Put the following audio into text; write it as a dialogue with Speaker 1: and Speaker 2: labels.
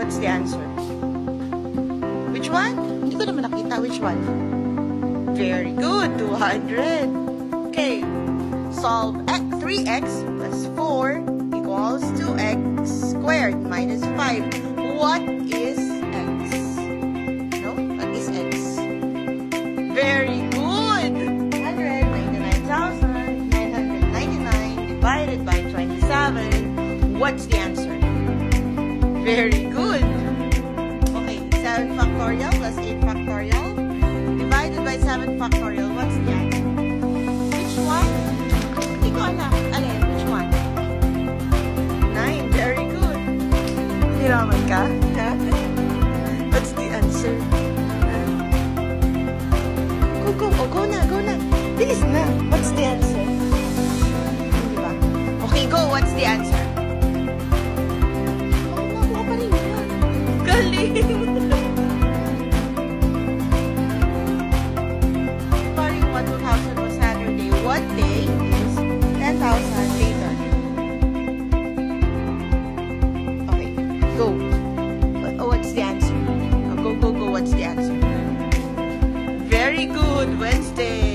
Speaker 1: What's the answer? Which one? Hindi ko naman nakita. Which one? Very good. 200. Okay. Solve 3x plus 4 equals 2x squared minus 5. What is x? No? What is x? Very good. 199,999 divided by 27. What's the answer? Very good. Okay, 7 factorial plus 8 factorial divided by 7 factorial. What's the answer? Which one? Hindi ko alam. Alin? Which one? 9. Very good. Hiraman ka? What's the answer? Go. Go na. Bilis na. What's the answer? Hindi ba? Okay, go. What's the answer? Starting 2000 was Saturday. What day is 10,000 later? Okay, go. What's the answer? Go. What's the answer? Very good. Wednesday.